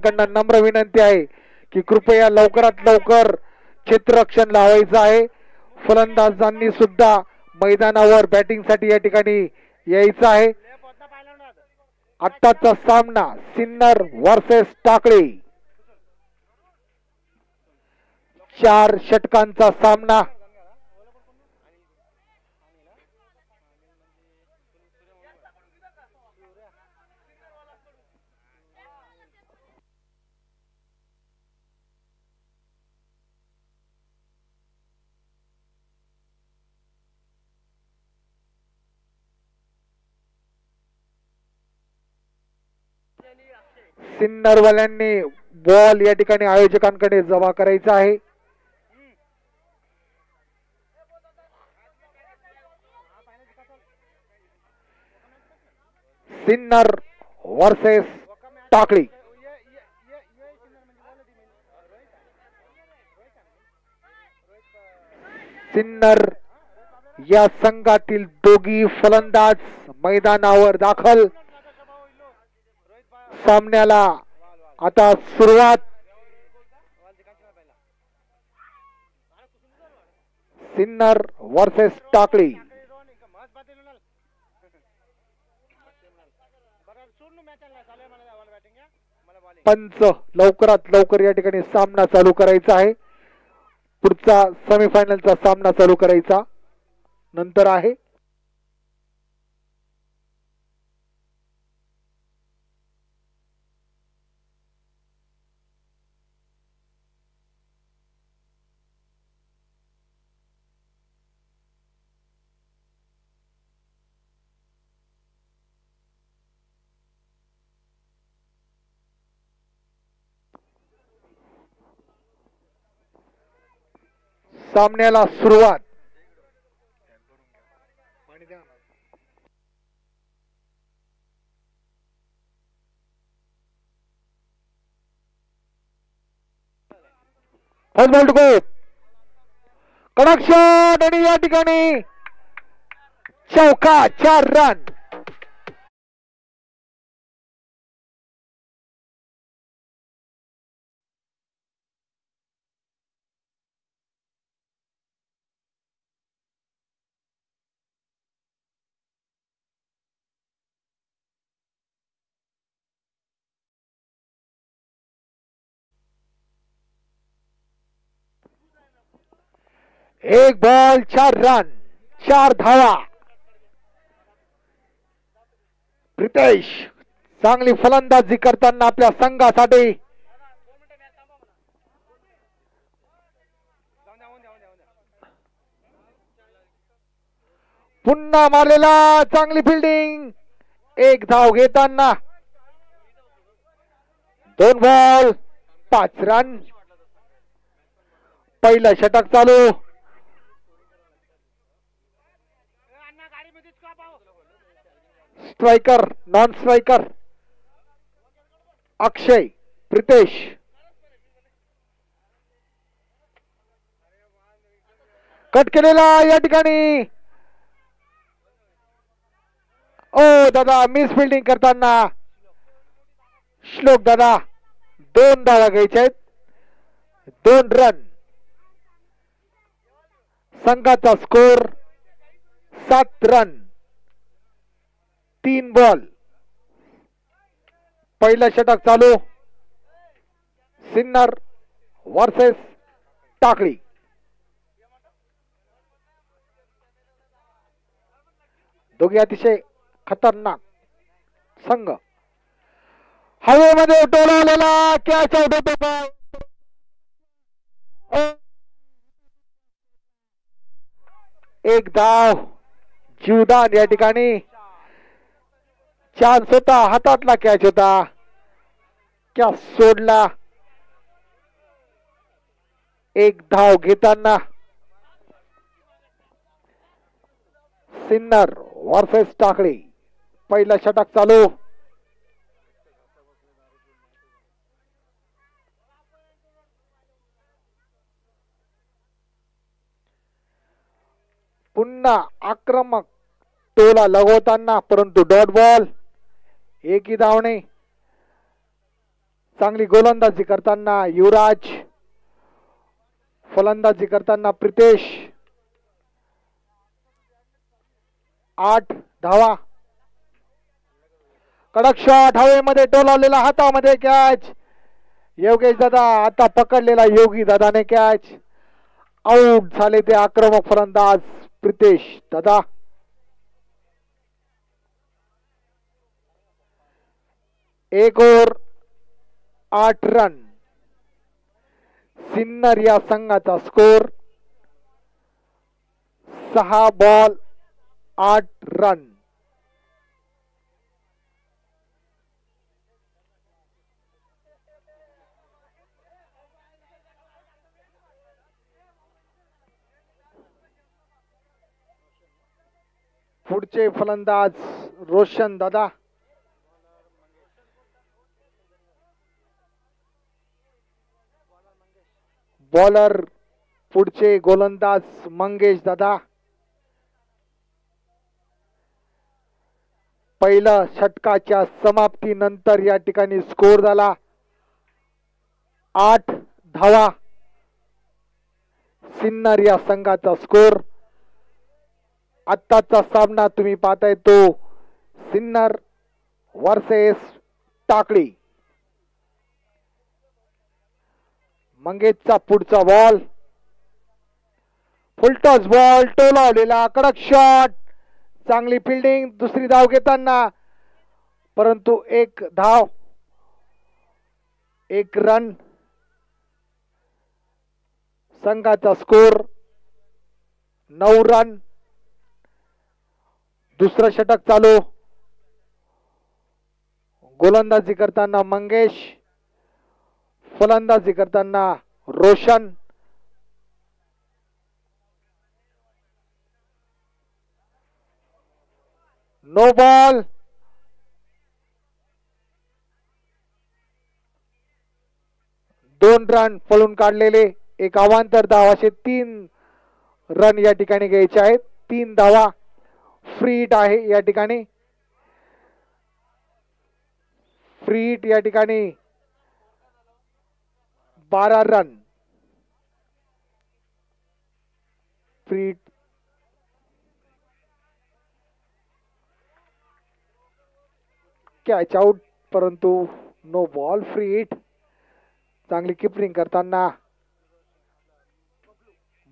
प्रेक्षकांकडून नम्र विनंती आहे की कृपया लवकरात लवकर क्षेत्ररक्षण लावायचं आहे. फलंदाजांनी सुद्धा मैदानावर बॅटिंगसाठी या ठिकाणी यायचं आहे. आत्ताचा सामना सिन्नर वर्सेस टाकळी, 4 षटकांचा सामना. सिन्नरवाल्यांनी बॉल या ठिकाणी आयोजकांकडे जमा करायचा आहे. सिन्नर वर्सेस टाकळी. सिन्नर या संघातील दोघी फलंदाज मैदानावर दाखल. सामन्याला आता सुरुवात. सिन्नर वर्सेस टाकळी. पंच लवकरात लवकर या ठिकाणी सामना चालू करायचा आहे. पुढचा सेमीफायनलचा सामना चालू करायचा नंतर आहे. सामन्याला सुरुवात. कडक शॉट आणि या ठिकाणी चौका, 4 रन. एक बॉल 4 रन, 4 धावा. प्रितेश चांगली फलंदाजी करताना आपल्या संघासाठी पुन्हा मारलेला, चांगली फिल्डिंग. 1 धाव घेताना 2 बॉल 5 रन. पहिलं षटक चालू. स्ट्रायकर, नॉन स्ट्रायकर अक्षय, प्रितेश. कट केलेला या ठिकाणी. ओ दादा, मिस फिल्डिंग करताना श्लोक दादा 2 धावा घ्यायच्या आहेत. 2 रन. संघाचा स्कोर 7 रन, 3 बॉल. पहिलं षटक चालू. सिन्नर वर्सेस टाकळी. दोघे अतिशय खतरनाक संघ. हवेमध्ये टोलवलेला कॅच आउट होतो का? एक धाव. जीवदान या ठिकाणी. चान्स होता, हातातला कॅच होता, कॅच सोडला. 1 धाव घेताना सिन्नर वर्सेस टाकळी. पहिला षटक चालू. पुन्हा आक्रमक टोला लगवताना, परंतु डॉट बॉल. 1 धावणे. चांगली गोलंदाजी करताना युवराज, फलंदाजी करताना प्रितेश. 8 धावा. कडक शॉट हवेमध्ये टोलावलेला, हातामध्ये कॅच. योगेश दादा आता पकडलेला, योगी दादाने कॅच. आउट झाले ते आक्रमक फलंदाज प्रितेश दादा. एक ओव्हर 8 रन. सिन्नर या संघाचा स्कोर 6 बॉल 8 रन. पुढचे फलंदाज रोशन दादा. बॉलर पुढचे गोलंदाज मंगेश दादा. पहिल्या षटकाच्या समाप्तीनंतर या ठिकाणी स्कोर झाला 8 धावा. सिन्नर या संघाचा स्कोर. आत्ताचा सामना तुम्ही पाहताय तो सिन्नर वर्सेस टाकळी. मंगेशचा पुढचा बॉल, फुलटॉस बॉल टोलावलेला, कडक शॉट. चांगली फिल्डिंग, दुसरी धाव घेताना, परंतु 1 धाव 1 रन. संघाचा स्कोर 9 रन. दुसरं षटक चालू. गोलंदाजी करताना मंगेश, फलंदाजी करताना रोशन. No ball. दोन रन पळून काढलेले, एक अवांतर धाव, असे 3 रन या ठिकाणी घ्यायचे आहेत. 3 धावा. फ्री हिट आहे या ठिकाणी. फ्री हिट या ठिकाणी 12 run. Free hit catch out, परंतु नो बॉल. Free hit. चांगली किपरिंग करताना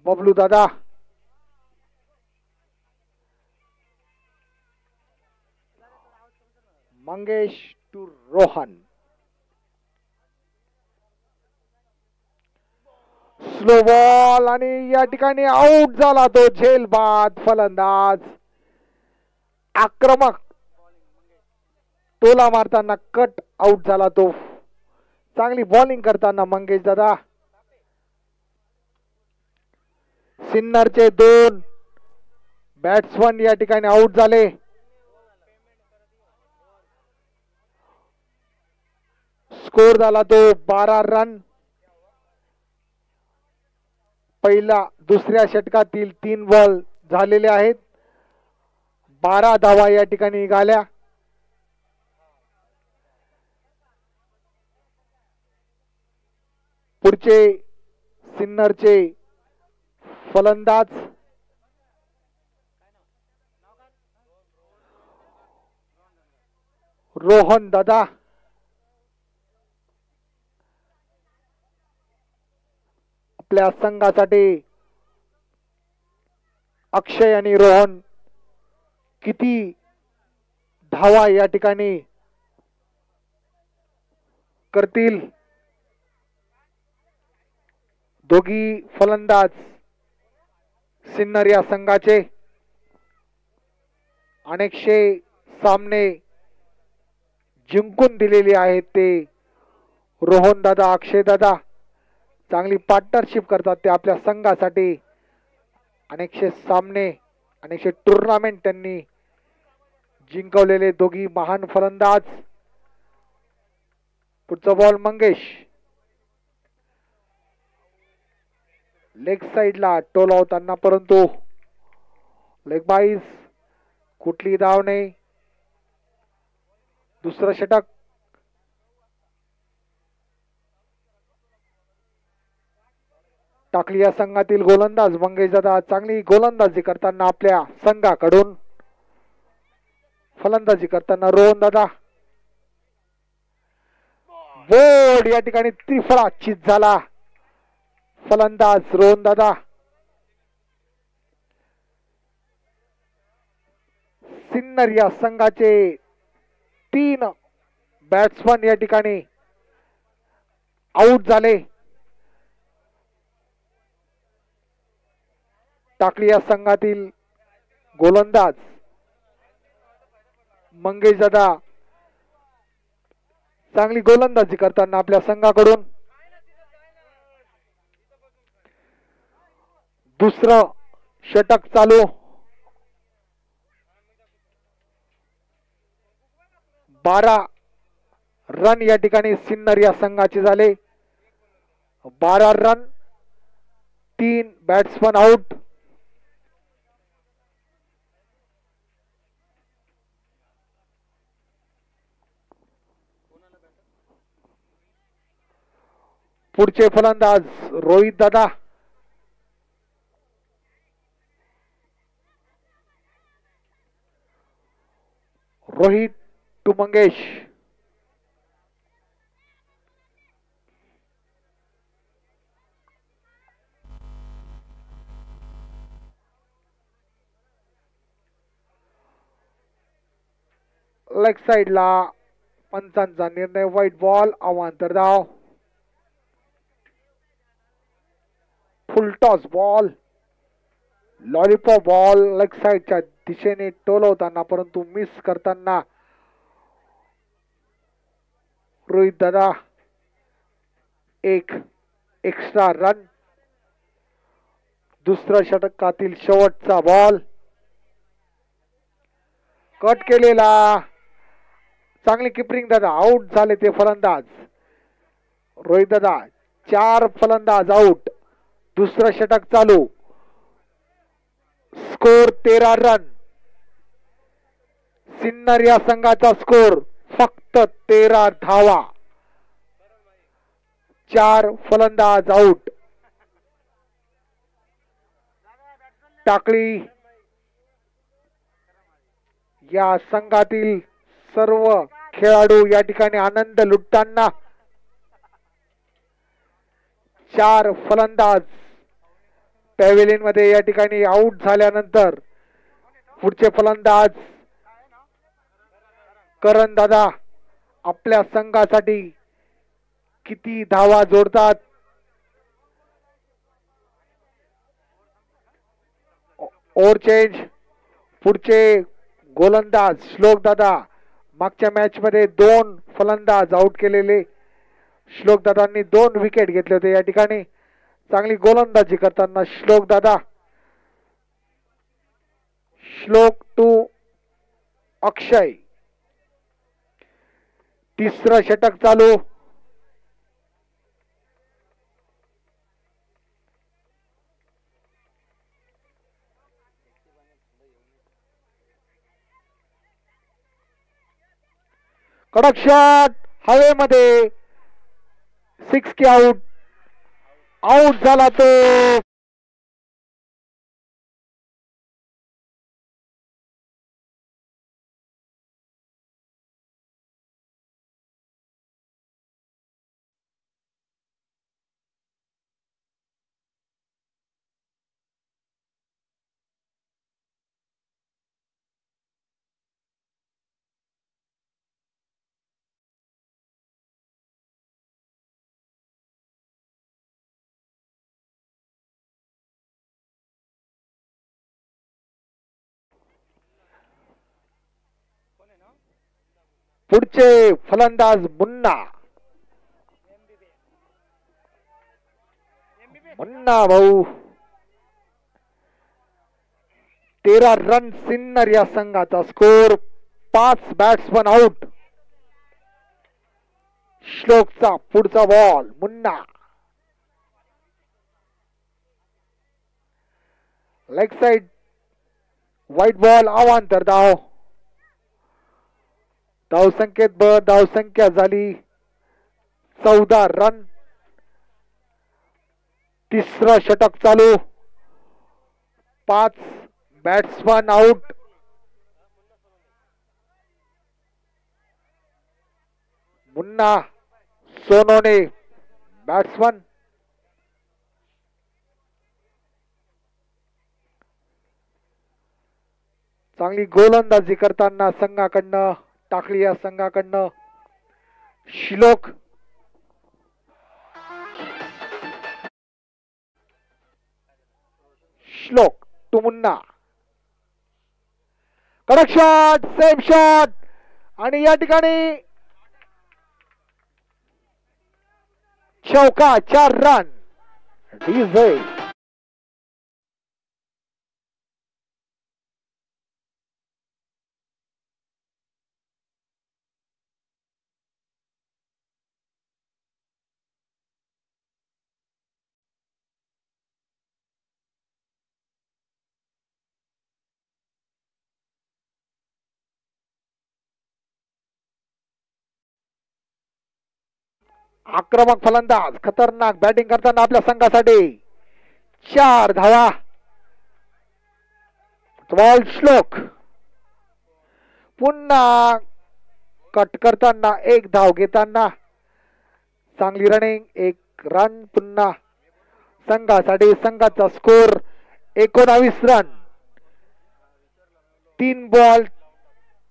बबलू दादा. Mangesh to Rohan. Slow ball आणि या ठिकाणी आउट झाला तो झेलबाद फलंदाज. आक्रमक टोला मारताना कट आउट झाला तो. चांगली बॉलिंग करताना मंगेश दादा. सिन्नरचे 2 बॅट्समन या ठिकाणी आउट झाले. स्कोर झाला तो 12 रन. पहिला दुसऱ्या षटकातील 3 बॉल झालेले आहेत. 12 धावा या ठिकाणी निघाल्या. पुढचे सिन्नरचे फलंदाज रोहन दादा. आपल्या संघासाठी अक्षय आणि रोहन किती धावा या ठिकाणी करतील. दोघी फलंदाज सिन्नर या संघाचे. अनेकशे सामने जिंकून दिलेले आहेत ते रोहन दादा, अक्षय दादा. चांगली पार्टनरशिप करतात ते आपल्या संघासाठी. अनेकशे सामने, अनेकशे टुर्नामेंट त्यांनी जिंकवलेले दोघी महान फलंदाज. पुढचा बॉल मंगेश. लेग साइडला टोलावताना, परंतु लेग बाईज, कुठली धाव नाही. दुसरं षटक. टाकली या संघातील गोलंदाज मंगेश दादा चांगली गोलंदाजी करताना आपल्या संघाकडून. फलंदाजी करताना रोहन दादा. बोर्ड या ठिकाणी त्रिफळा चित झाला. फलंदाज रोहन दादा. सिन्नर या संघाचे 3 बॅट्समन या ठिकाणी आउट झाले. टाकली या संघातील गोलंदाज मंगेश दादा चांगली गोलंदाजी करताना आपल्या संघाकडून. दुसरं षटक चालू. 12 रन या ठिकाणी सिन्नर या संघाचे झाले. 12 रन, 3 बॅट्समन आउट. पुढचे फलंदाज रोहित दादा. रोहित टू मंगेश. लेग साइडला पंचांचा निर्णय. व्हाईट बॉल, अवांतर धाव. Full toss ball, lollipop ball leg साइडच्या दिशेने टोलवताना परंतु मिस करताना रोहित दादा. 1 एक्स्ट्रा रन. दुसऱ्या षटकातील शेवटचा बॉल कट केलेला. चांगली किपरिंग दादा. आउट झाले ते फलंदाज रोहित दादा. 4 फलंदाज आउट. दुसरं षटक चालू. Score 13 run. सिन्नर या संघाचा स्कोर फक्त 13 धावा. 4 फलंदाज आउट. टाकळी या संघातील सर्व खेळाडू या ठिकाणी आनंद लुटताना. 4 फलंदाज पॅव्हेलियन मध्ये या ठिकाणी आउट झाल्यानंतर पुढचे फलंदाज करण दादा आपल्या संघासाठी किती धावा जोडतात. Over change. पुढचे गोलंदाज श्लोक दादा. मागच्या मॅच मध्ये 2 फलंदाज आउट केलेले श्लोक दादांनी 2 विकेट घेतले होते. या ठिकाणी चांगली गोलंदाजी करताना श्लोक दादा. श्लोक टू अक्षय. तिसरं षटक चालू. कडक शॉट हवेमध्ये. 6 की आउट. आउट झाला तो. पुढचे फलंदाज मुन्ना. मुन्ना भाऊ. 13 रन सिन्नर या संघाचा स्कोर. 5 batsman out. श्लोकचा पुढचा ball. Munna. Leg side. White ball, अवांतर धाव. धावसंख्येत धावसंख्या झाली 14 रन. तिसरं षटक चालू. 5 batsman out. Munna Sonone batsman. चांगली गोलंदाजी करताना संघाकडनं, टाकळी या संघाकडनं श्लोक. श्लोक टू मुन्ना. कडक शॉट, सेम शॉट आणि या ठिकाणी चौका. 4 रन. डीजे आक्रमक फलंदाज, खतरनाक बॅटिंग करताना आपल्या संघासाठी 4 धावा. बॉल श्लोक. पुन्हा कट करताना 1 धाव घेताना चांगली रनिंग. 1 रन पुन्हा संघासाठी. संघाचा स्कोर 19 रन. 3 बॉल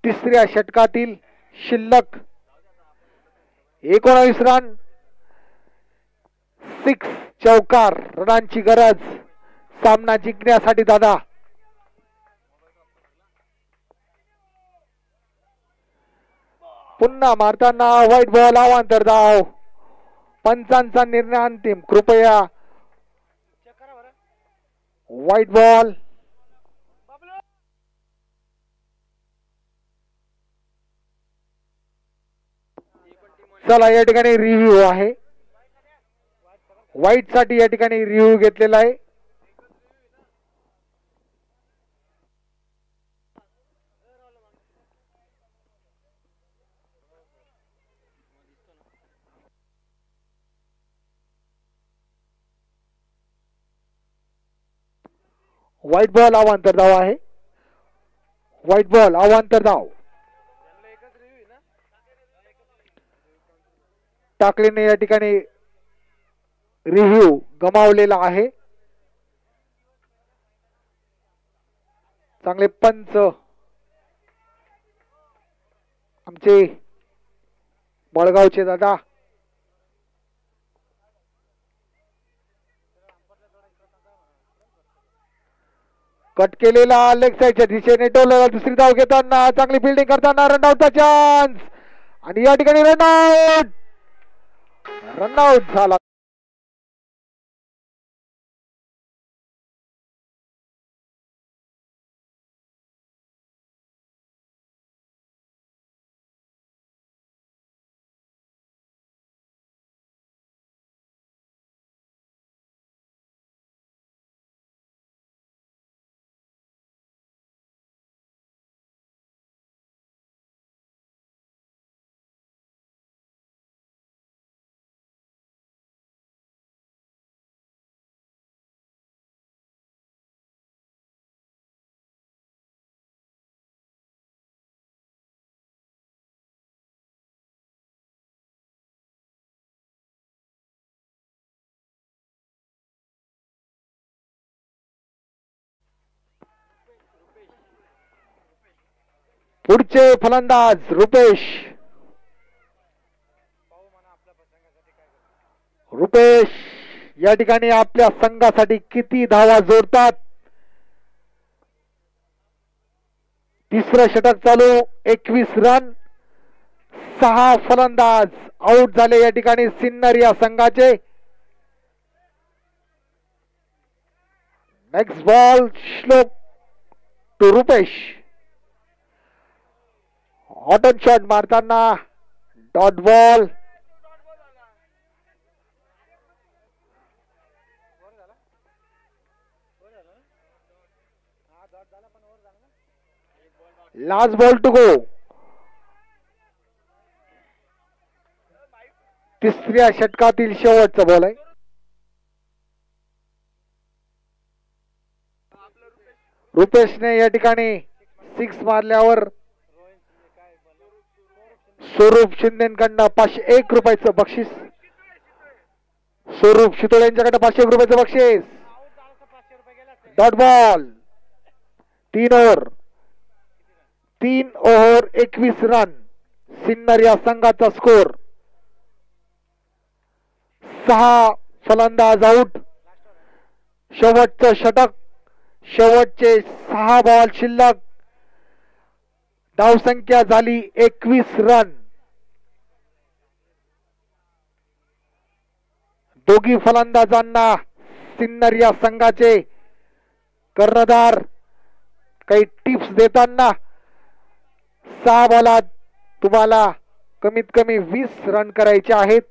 तिसऱ्या षटकातील शिल्लक. 19 रन. 6 चौकार रनांची गरज सामना जिंकण्यासाठी दादा. पुन्हा मारताना व्हाईट बॉल. अवांतर धाव. पंचांचा निर्णय अंतिम. कृपया व्हाईट बॉल. चला या ठिकाणी रिव्ह्यू आहे. व्हाईट साठी या ठिकाणी रिव्ह्यू घेतलेला आहे. व्हाईट बॉल अवांतर धाव आहे. व्हाईट बॉल अवांतर धाव. टाकलेने या ठिकाणी रिव्ह्यू गमावलेला आहे. चांगले पंच आमचे बळगावचे दादा. कट केलेला लेग साईडच्या दिशेने टोलला. दुसरी धाव घेताना चांगली फिल्डिंग करताना रनआउटचा चान्स आणि या ठिकाणी रनआउट. रनआउट झाला. पुढचे फलंदाज रुपेश. रुपेश या ठिकाणी आपल्या संघासाठी किती धावा जोडतात. तिसरं षटक चालू. 21 रन. 6 फलंदाज आउट झाले या ठिकाणी सिन्नर या संघाचे. Next ball Shlok to Rupesh. हॉटन शॉट मारताना dot ball. Last ball to go. तिसऱ्या षटकातील शेवटचा बॉल आहे. रुपेशने या ठिकाणी 6 मारल्यावर स्वरूप शिंदेकडनं 501 रुपयाचं बक्षीस. स्वरूप शितोळे यांच्याकडे 501 रुपयाचं बक्षीस. Dot ball. 3 over 21 run. Sinnar या संघाचा स्कोर. 6 फलंदाज आउट. शेवटचं षटक. शेवटचे 6 बॉल शिल्लक. धावसंख्या झाली 21 रन. दोघी फलंदाजांना सिन्नर या संघाचे कर्णधार काही टिप्स देताना 6 बॉलात तुम्हाला कमीत कमी 20 रन करायचे आहेत.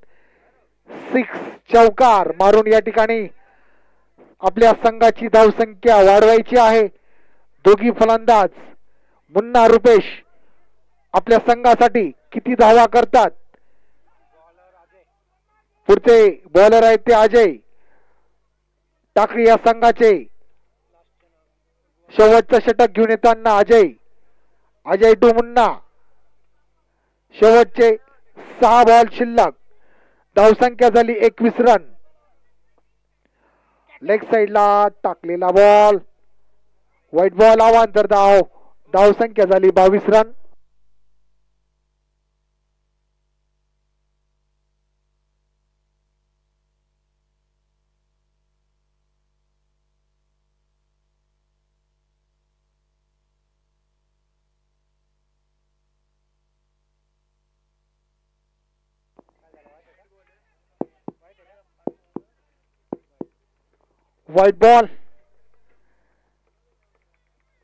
6 चौकार मारून या ठिकाणी आपल्या संघाची धावसंख्या वाढवायची आहे. दोघी फलंदाज मुन्ना रुपेश आपल्या संघासाठी किती धावा करतात. पुढचे बॉलर आहेत ते अजय टाकळी या संघाचे. शेवटचं षटक घेऊन येताना अजय टू मुन्ना. शेवटचे 6 बॉल शिल्लक. धावसंख्या झाली 21 रन. लेग साइडला टाकलेला बॉल. व्हाईट बॉल अवांतर धाव. धावसंख्या झाली 22 रन. White ball.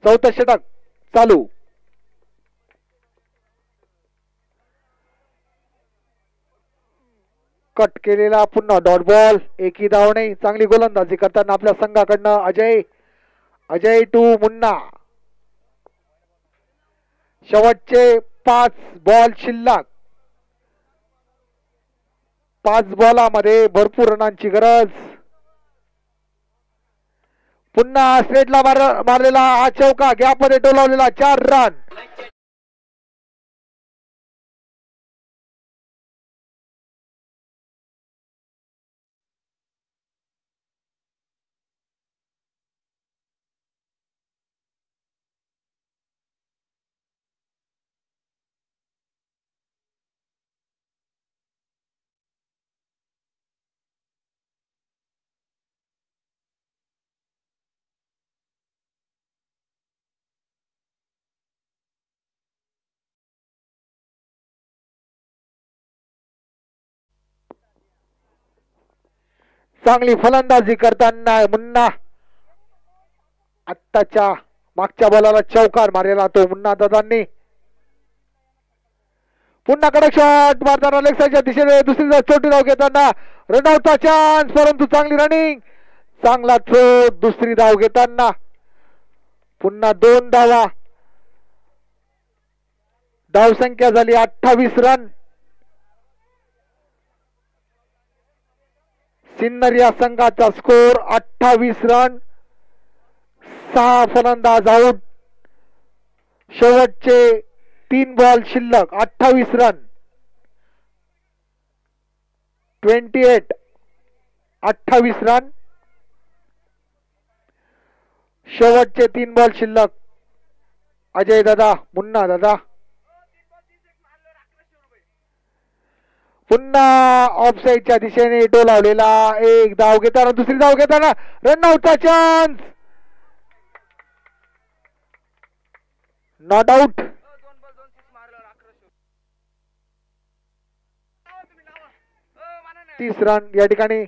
चौथं षटक चालू. कट केलेला पुन्हा डॉट बॉल. एकही धाव नाही. चांगली गोलंदाजी करताना आपल्या संघाकडनं अजय टू मुन्ना. शेवटचे 5 बॉल शिल्लक. 5 बॉलामध्ये भरपूर रनांची गरज. पुन्हा स्ट्रेटला मारलेला हा चौका. गॅप मध्ये डोलावलेला 4 रन. चांगली फलंदाजी करताना मुन्ना. आत्ताच्या मागच्या बॉलाला चौकार मारलेला तो मुन्ना दादांनी. पुन्हा कडक शॉट मारताना लेग साइडच्या दिशेने दुसरी छोटी धाव घेताना रनआउटचा चान्स. परंतु चांगली रनिंग. चांगला थ्रो. दुसरी धाव घेताना पुन्हा 2 धावा. धावसंख्या झाली 28 रन. सिन्नर या संघाचा स्कोर 28 रन. 6 फलंदाज आउट. शेवटचे 3 बॉल शिल्लक. 28 रन. 28 रन. शेवटचे 3 बॉल शिल्लक. अजय दादा मुन्ना दादा. पुन्हा ऑफसाईडच्या दिशेने डोलावलेला. 1 धाव घेताना दुसरी धाव घेताना रनआउटचा चान्स. Not out. तीस रन या ठिकाणी.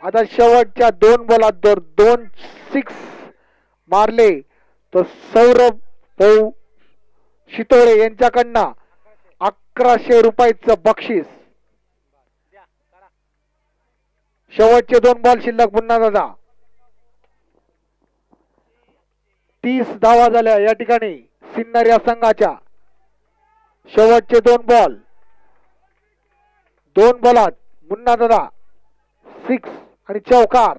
आता शेवटच्या 2 बॉलात जर 2 6 मारले तर सौरभ भाऊ शितोळे यांच्याकडनं 1100 रुपयाचं बक्षीस. शेवटचे 2 बॉल शिल्लक. पुन्हा दादा 30 धावा झाल्या या ठिकाणी सिन्नर या संघाच्या. शेवटचे 2 बॉल. 2 बॉलात मुन्ना दादा 6 आणि चौकार.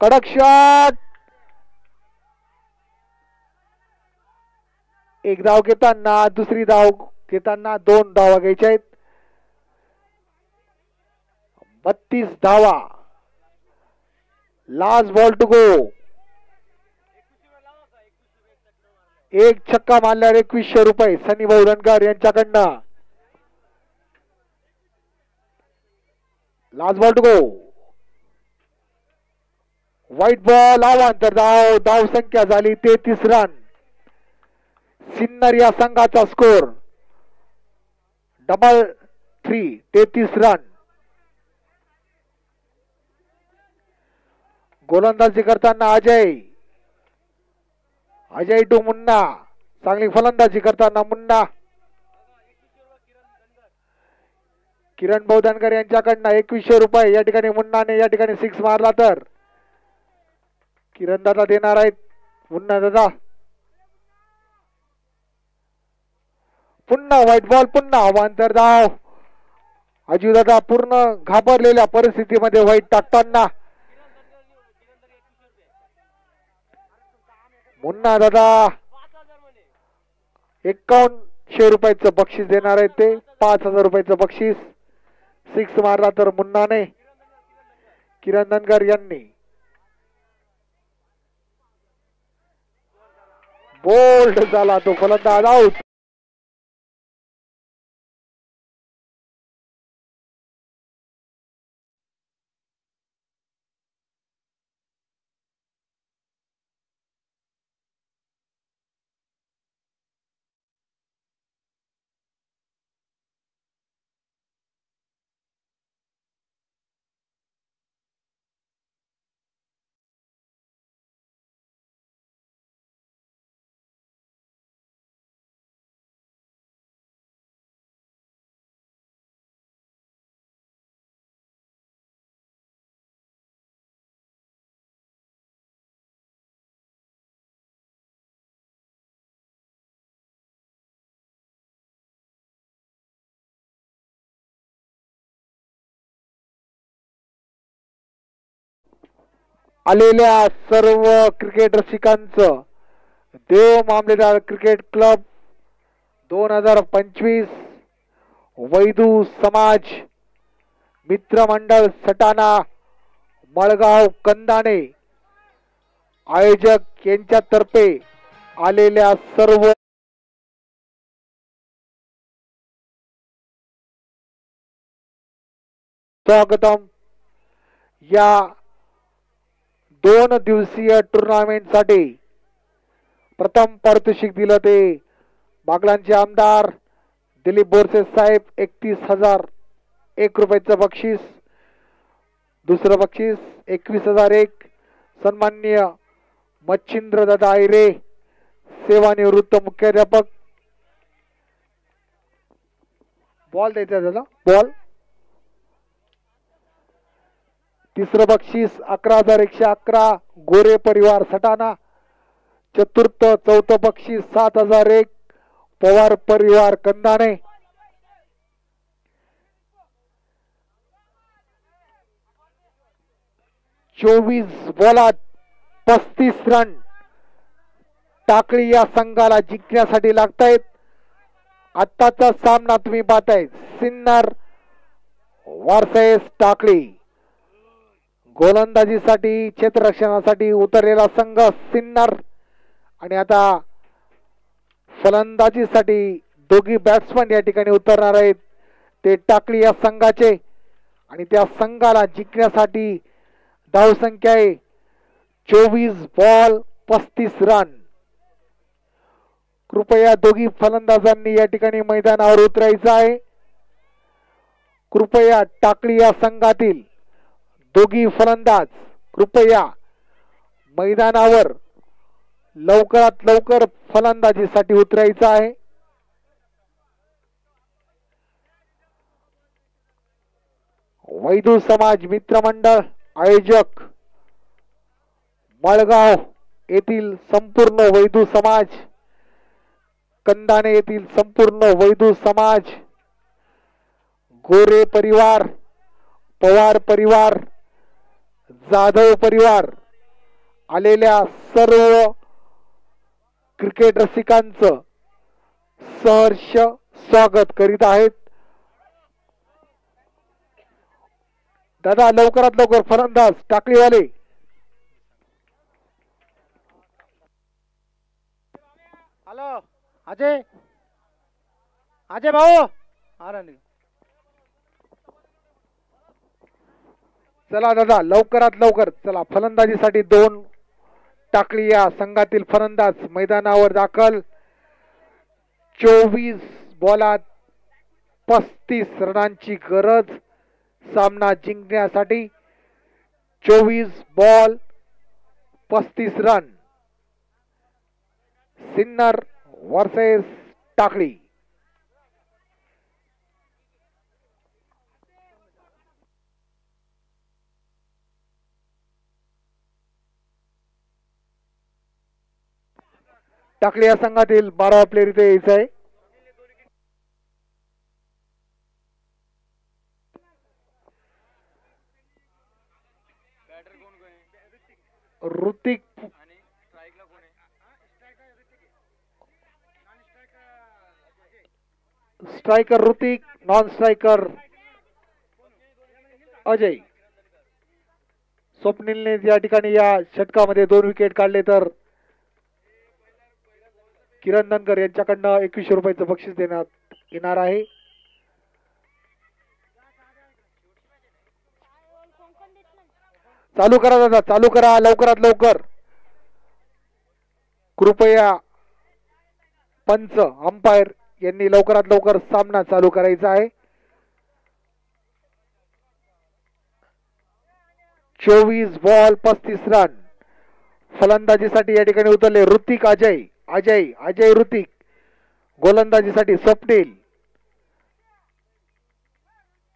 कडक शॉट. एक धाव घेताना दुसरी धाव घेताना 2 धावा घ्यायच्या आहेत. 32 धावा. Last ball to go. एक छक्का मारल्यावर 2100 रुपये सनी भाऊ रणगार यांच्याकडनं. Last ball to go. White ball अवांतर धाव. धाव संख्या झाली 33 रन. सिन्नर या संघाचा स्कोर 3 33 रन. गोलंदाजी करताना अजय टू मुन्ना. चांगली फलंदाजी करताना मुन्ना. किरण भाऊ धनगर यांच्याकडनं 2100 रुपये. या ठिकाणी मुन्नाने या ठिकाणी 6 मारला तर किरण दादा देणार आहेत. मुन्ना दादा. पुन्हा व्हाईट बॉल. पुन्हा अवांतर धाव. अजू दादा पूर्ण घाबरलेल्या परिस्थितीमध्ये व्हाईट टाकताना मुन्ना दादा 5100 रुपयाचं बक्षीस देणार आहेत. ते 5000 रुपयाचं बक्षीस. 6 मारला तर मुन्नाने. किरण धनगर यांनी बोल्ड झाला तो फलंदाज. आउट. आलेल्या सर्व क्रिकेट रसिकांचं देव मामलेदार क्रिकेट क्लब 2025 वैदू समाज मित्र मंडळ सटाणा मळगाव कंदाणे आयोजक यांच्यातर्फे आलेल्या सर्व स्वागतम. या 2 दिवसीय टुर्नामेंट साठी प्रथम पारितोषिक दिलं ते बागलांचे आमदार दिलीप बोरसे साहेब 31,001 रुपयाचं बक्षीस. दुसरं बक्षीस 21,001 सन्माननीय मच्छिंद्र दादा आयरे सेवानिवृत्त मुख्याध्यापक. बॉल द्यायचा दादा. बॉल. तिसरं बक्षीस 11,111 गोरे परिवार सटाणा. चतुर्थ चौथं बक्षीस 7,001 पवार परिवार कंदाणे. चोवीस बॉलात 35 रन टाकळी या संघाला जिंकण्यासाठी लागतायत. आत्ताचा सामना तुम्ही पाहताय सिन्नर वर्सेस टाकळी. गोलंदाजीसाठी क्षेत्ररक्षणासाठी उतरलेला संघ सिन्नर आणि आता फलंदाजीसाठी दोघी बॅट्समन या ठिकाणी उतरणार आहेत ते टाकळी या संघाचे. आणि त्या संघाला जिंकण्यासाठी धावसंख्या आहे 24 बॉल 35 रन. कृपया दोघी फलंदाजांनी या ठिकाणी मैदानावर उतरायचं आहे. कृपया टाकळी या संघातील दोघी फलंदाज कृपया मैदानावर लवकरात लवकर फलंदाजीसाठी उतरायचं आहे. वैदू समाज मित्र मंडळ आयोजक मळगाव येथील संपूर्ण वैदू समाज, कंदाणे येथील संपूर्ण वैदू समाज, गोरे परिवार, पवार परिवार, जाधव परिवार आलेल्या सर्व क्रिकेट रसिकांचं सहर्ष स्वागत करीत आहेत. दादा लवकरात लवकर फलंदाज टाकळीवाले. हॅलो अजय, अजय भाऊ आला नाही. चला दादा लवकरात लवकर चला. फलंदाजीसाठी 2 टाकळी या संघातील फलंदाज मैदानावर दाखल. 24 बॉलात 35 रनांची गरज सामना जिंकण्यासाठी. 24 ball 35 run. Sinnar versus Takali. Takali या संघातील 12 प्लेयर इथे यायचं आहे. Hrithik striker Hrithik, non striker Ajay. स्वप्नीलने या ठिकाणी या षटकामध्ये 2 विकेट काढले तर किरण धनगर यांच्याकडनं 2100 रुपयाचं बक्षीस देण्यात येणार आहे. चालू करा दादा, चालू करा लवकरात लवकर. कृपया पंच अंपायर यांनी लवकरात लवकर सामना चालू करायचा आहे. 24 बॉल 35 रन. फलंदाजीसाठी या ठिकाणी उतरले ऋतिक अजय. अजय ऋतिक. गोलंदाजीसाठी स्वप्नील.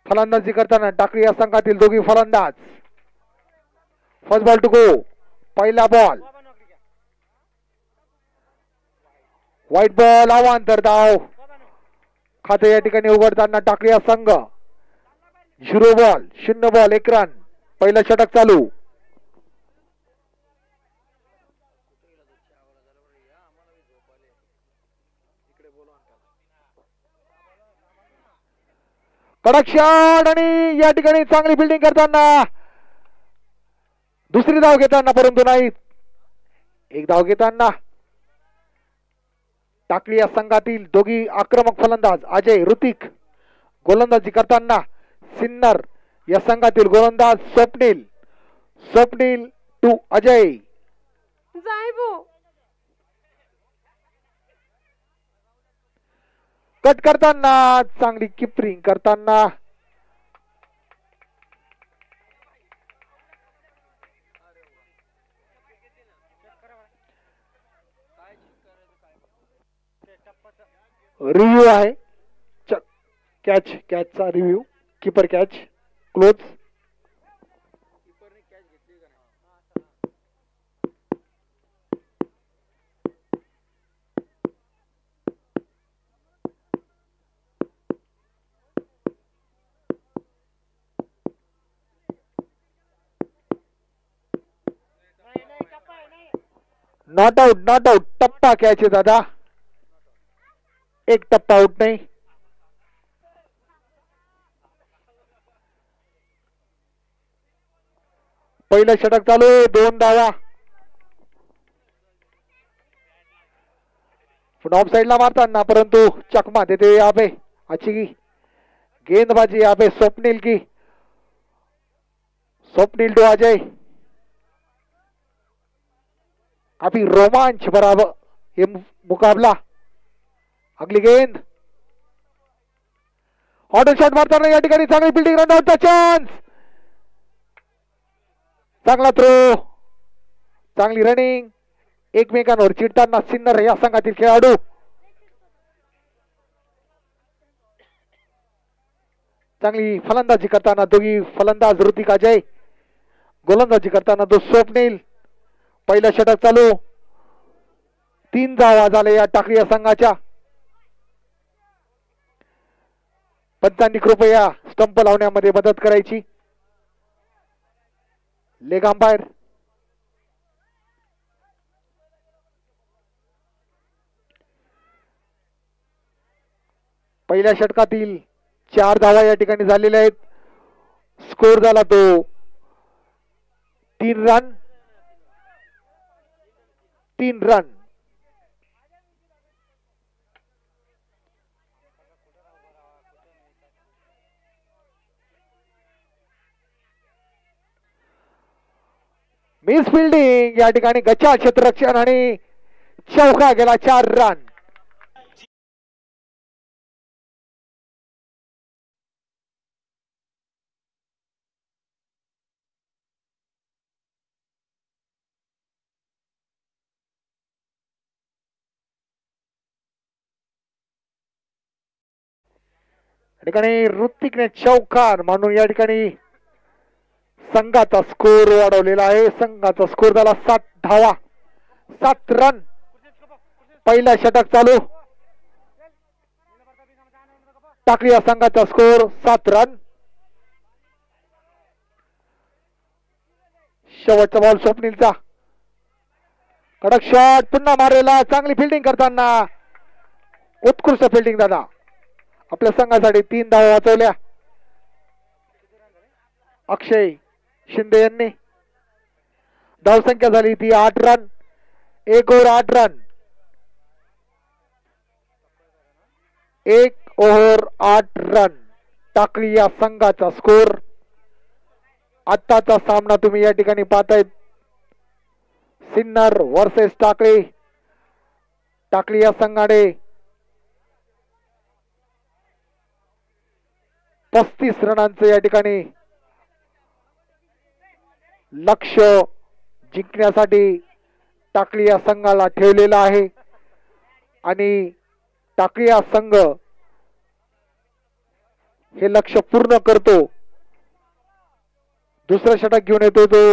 फलंदाजी करताना टाकळी या संघातील दोघी फलंदाज. First ball to go. पहिला बॉल व्हाईट बॉल अवांतर धाव. खाते या ठिकाणी उघडताना टाकळी या संघ. 0 बॉल 0 बॉल 1 रन. पहिलं षटक चालू. कडक शॉट आणि या ठिकाणी चांगली फिल्डिंग करताना दुसरी धाव घेताना, परंतु नाही. 1 धाव घेताना टाकळी या संघातील दोघी आक्रमक फलंदाज अजय ऋतिक. गोलंदाजी करताना सिन्नर या संघातील गोलंदाज स्वप्नील टू अजय. कट करताना चांगली किपरिंग करताना रिव्ह्यू आहे. कॅचचा review. Keeper catch close. Not out. टप्पा कॅच आहे दादा. 1 टप्पा आउट नाही. पहिलं षटक चालू. 2 धावा. ऑफ साइडला मारताना परंतु चकमा देते यहाँ पे. अच्छी गेंदबाजी यहाँ पे स्वप्निल की. स्वप्निल टू अजय. काफी रोमांच बराबर ये मुकाबला. अगली गेंद ऑटो शॉट मारताना या ठिकाणी चांगली फिल्डिंग. रनआउटचा चान्स. चांगला थ्रो. चांगली रनिंग. एकमेकांवर चिडताना सिन्नर या संघातील खेळाडू. चांगली फलंदाजी करताना दोघी फलंदाज ऋतिक अजय. गोलंदाजी करताना स्वप्नील. पहिलं षटक चालू. 3 धावा झाले या टाकळी या संघाच्या. पंचांनी कृपया स्टंप लावण्यामध्ये मदत करायची. Leg umpire. पहिल्या षटकातील 4 धावा या ठिकाणी झालेल्या आहेत. स्कोर झाला तो 3 रन. 3 रन. मिस फिल्डिंग या ठिकाणी गच्चा क्षेत्ररक्षण आणि चौका गेला. 4 रन. या ठिकाणी ऋतिकने चौकार म्हणून या ठिकाणी संघाचा स्कोर वाढवलेला आहे. संघाचा स्कोर झाला 7 धावा, 7 रन. पहिला षटक चालू. टाकळी या संघाचा स्कोर 7 रन. शेवटचा बॉल स्वप्नीलचा. कडक शॉट पुन्हा मारलेला. चांगली फिल्डिंग करताना. उत्कृष्ट फिल्डिंग दादा. आपल्या संघासाठी 3 धावा वाचवल्या अक्षय शिंदे यांनी. धावसंख्या झाली ती 8 run. 1 over 8 run. 1 over 8 run. Takali या संघाचा स्कोर. आत्ताचा सामना तुम्ही या ठिकाणी पाहतायत. सिन्नर वर्सेस टाकळी. टाकळी या संघाने 35 रनांचं या ठिकाणी लक्ष जिंकण्यासाठी टाकळी या संघाला ठेवलेला आहे आणि टाकळी हा संघ हे लक्ष पूर्ण करतो. दुसरा षटक घेऊन येतो तो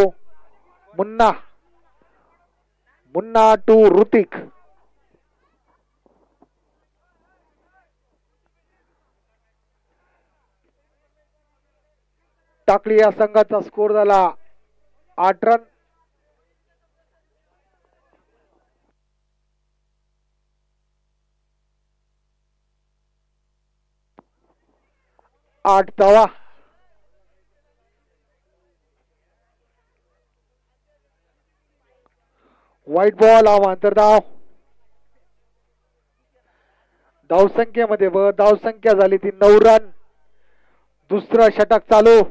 मुन्ना. मुन्ना टू ऋतिक. टाकळी या संघाचा स्कोर झाला 8 रन. आठ धावा. व्हाईट बॉल अवांतर धाव. धावसंख्येमध्ये धावसंख्या झाली ती 9 रन. दुसरं षटक चालू.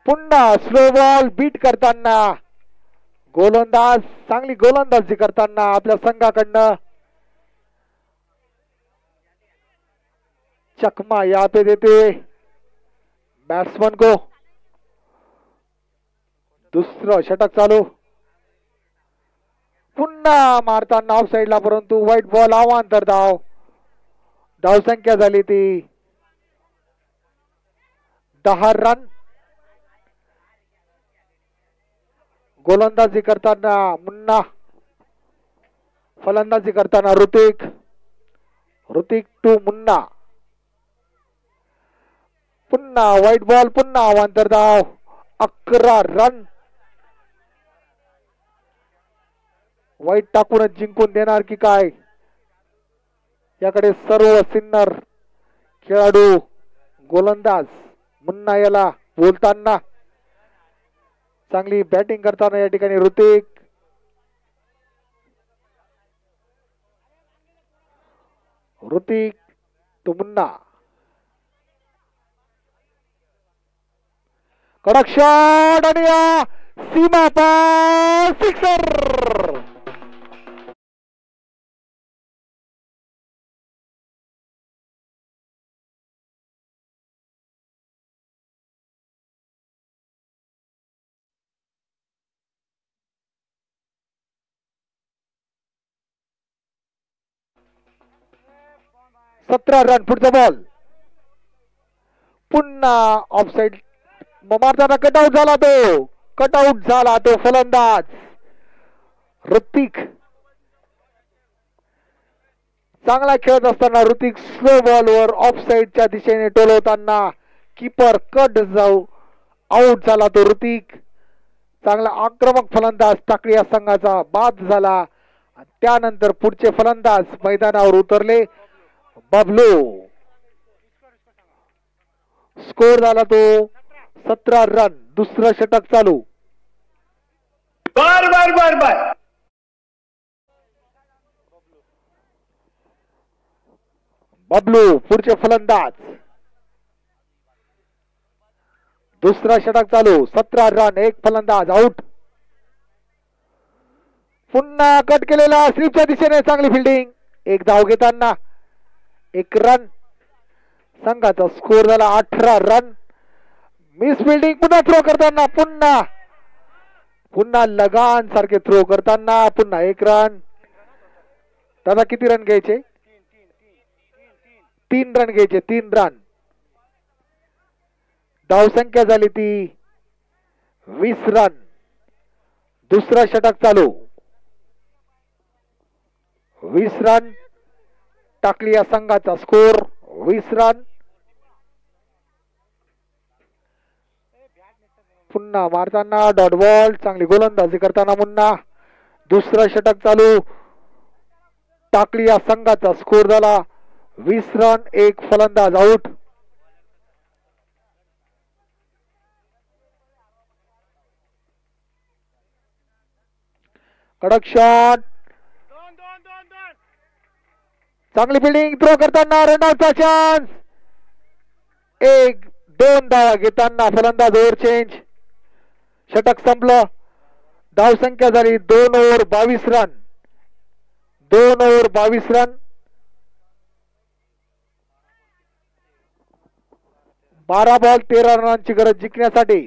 पुन्हा स्लो बॉल बीट करताना गोलंदाज चांगली गोलंदाजी करताना आपल्या संघाकडनं चकमा या पे देते बॅट्समन को. दुसरं षटक चालू. पुन्हा मारताना ऑफ साइडला परंतु व्हाईट बॉल अवांतर धाव. धावसंख्या झाली ती 10 रन. गोलंदाजी करताना मुन्ना. फलंदाजी करताना ऋतिक. ऋतिक टू मुन्ना. पुन्हा व्हाईट बॉल. पुन्हा अवांतर धाव. 11 रन. व्हाईट टाकूनच जिंकून देणार की काय याकडे सर्व सिन्नर खेळाडू गोलंदाज. मुन्ना याला बोलताना चांगली बॅटिंग करताना या ठिकाणी ऋतिक. ऋतिक तो मुन्ना. कडक शॉट आणि सीमा पार सिक्सर. सतरा रन. पुढचा बॉल. पुन्हा ऑफसाइड मारताना कटआउट झाला तो. कटआउट झाला तो फलंदाज ऋतिक. चांगला खेळत असताना ऋतिक स्लो बॉलवर ऑफ साइडच्या दिशेने टोलवताना कीपर कट जाऊ आउट झाला तो ऋतिक. चांगला आक्रमक फलंदाज टाकळी या संघाचा बाद झाला. त्यानंतर पुढचे फलंदाज मैदानावर उतरले. बबलू. स्कोर झाला तो 17 रन. दुसरं षटक चालू. बर बर बर बर. बबलू पुढचे फलंदाज. दुसरा षटक चालू. 17 रन. एक फलंदाज आउट. पुन्हा कट केलेला स्लिपच्या दिशेने चांगली फिल्डिंग. एक धाव घेताना 1 रन. संघाचा स्कोर झाला 18 रन. मिस फिल्डिंग पुन्हा थ्रो करताना पुन्हा लगान सारखे थ्रो करताना पुन्हा 1 रन. दादा किती रन घ्यायचे? 3 रन घ्यायचे. 3 रन. धावसंख्या झाली ती 20 रन. दुसरा षटक चालू. 20 रन. टाकली या संघाचा स्कोर 20 रन. पुन्हा मारताना डॉट बॉल. चांगली गोलंदाजी करताना पुन्हा दुसरा षटक चालू. टाकली या संघाचा स्कोर झाला 20 रन. एक फलंदाज आउट. कडक शॉट. चांगली फिल्डिंग. थ्रो करताना रनआउटचा चान्स. 1-2 धावा घेताना फलंदाज ओव्हर चेंज. षटक संपलं. धावसंख्या झाली 2 over 22 run. 2 over 22 run. 12 ball 13 रनांची गरज जिंकण्यासाठी.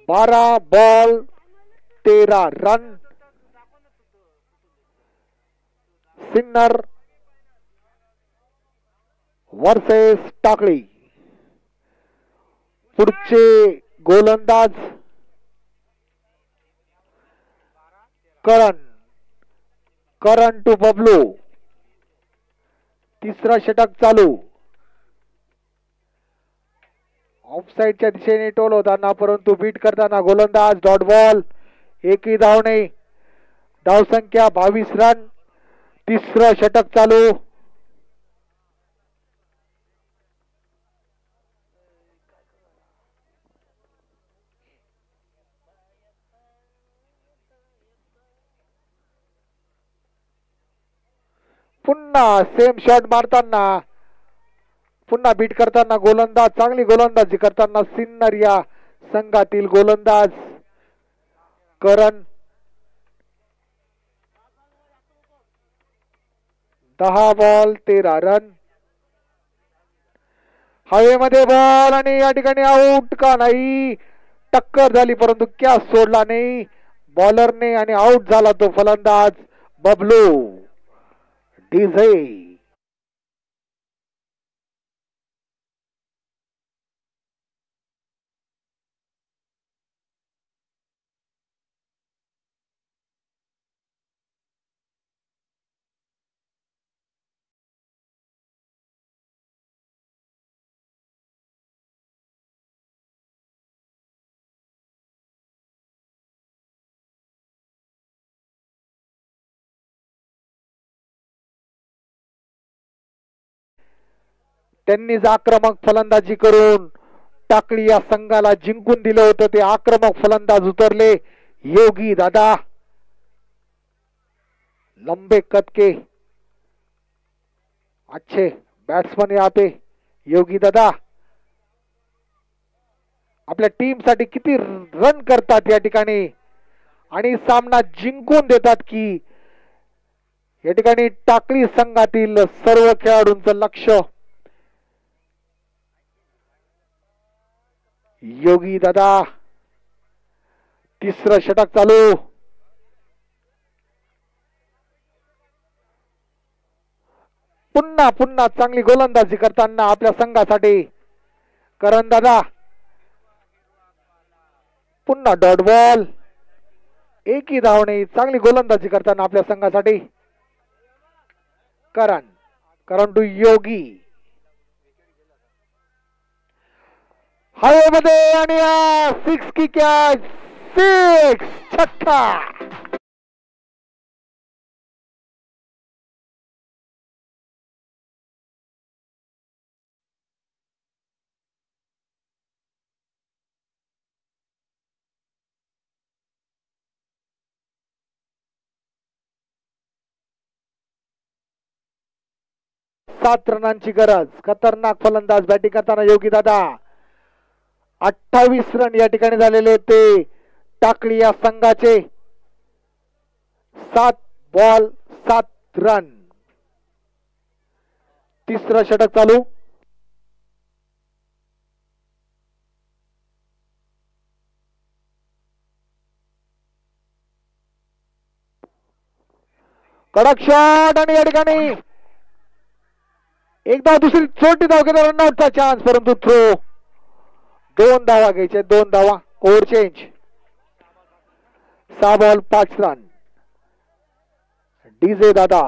बारा ball 13 run. Sinnar versus Takali. पुढचे गोलंदाज करण टू बबलू. तिसरा षटक चालू. ऑफसाइडच्या दिशेने टोल होताना परंतु बीट करताना गोलंदाज डॉट बॉल. एकही धाव नाही. धावसंख्या 22 रन. तिसरं षटक चालू. पुन्हा सेम शॉट मारताना पुन्हा बीट करताना गोलंदाज. चांगली गोलंदाजी करताना सिन्नर या संघातील गोलंदाज करण. 10 बॉल 13 रन. हवेमध्ये बॉल आणि या ठिकाणी आउट का नाही. टक्कर झाली परंतु कॅच सोडला नाही बॉलरने आणि आउट झाला तो फलंदाज बबलू डीजे. त्यांनीच आक्रमक फलंदाजी करून टाकळी या संघाला जिंकून दिलं होतं. ते आक्रमक फलंदाज उतरले योगी दादा. लंबे कद के अच्छे बॅट्समन यहाँ पे योगी दादा. आपल्या टीम साठी किती रन करतात या ठिकाणी आणि सामना जिंकून देतात की या ठिकाणी टाकळी संघातील सर्व खेळाडूंचं लक्ष योगी दादा. तिसरं षटक चालू. पुन्हा पुन्हा चांगली गोलंदाजी करताना आपल्या संघासाठी करण दादा. पुन्हा डॉट बॉल. एकही धाव नाही. चांगली गोलंदाजी करताना आपल्या संघासाठी करण टू योगी. हवेमध्ये आणि 6 की कॅच. 6 छक्का. सात रनांची गरज. खतरनाक फलंदाज बॅटिंग करताना योगी दादा. 28 रन या ठिकाणी झालेले ते टाकळी या संघाचे. 7 बॉल 7 रन. तिसरं षटक चालू. कडक शॉट आणि या ठिकाणी एकदा दुसरी छोटी धाव घेता रनआउटचा चान्स, परंतु थ्रो. 2 धावा घ्यायचे. 2 धावा. Over change. 6 ball 5 run. DJ दादा.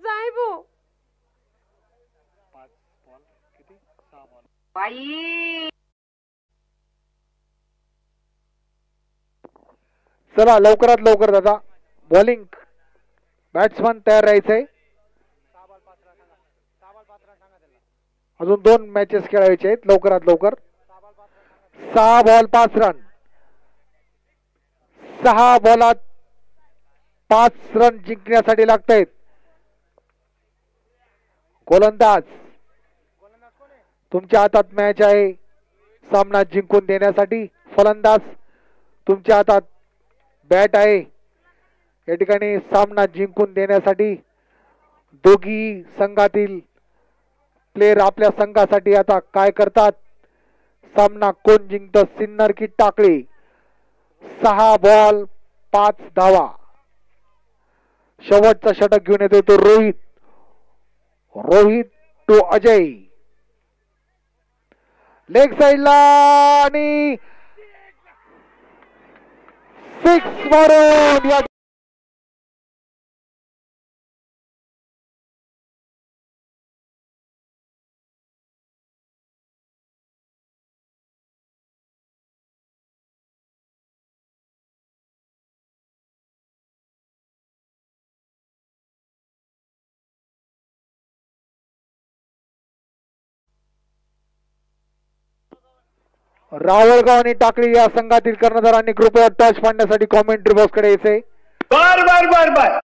जायबो चला लवकरात लवकर दादा. बॉलिंग बॅट्समन तयार राहायचंय. अजून 2 मॅचेस खेळायचे आहेत. लवकरात लवकर. 6 बॉल 5 रन. 6 बॉलात 5 रन जिंकण्यासाठी लागतायत. गोलंदाज तुमच्या हातात मॅच आहे सामना जिंकून देण्यासाठी. फलंदाज तुमच्या हातात बॅट आहे या ठिकाणी सामना जिंकून देण्यासाठी. दोघी संघातील प्लेयर आपल्या संघासाठी आता काय करतात. सामना कोण जिंकतं. सिन्नर की टाकळी. 6 बॉल 5 धावा. शेवटचा षटक घेऊन येतोय तो रोहित टू अजय. लेग साइडला आणि 6 मारून या रावळगाव आणि टाकळी या संघातील कर्णधारांनी कृपया टच पाडण्यासाठी कॉमेंट्री बॉक्स कडे यायचे. बर बर बर बर.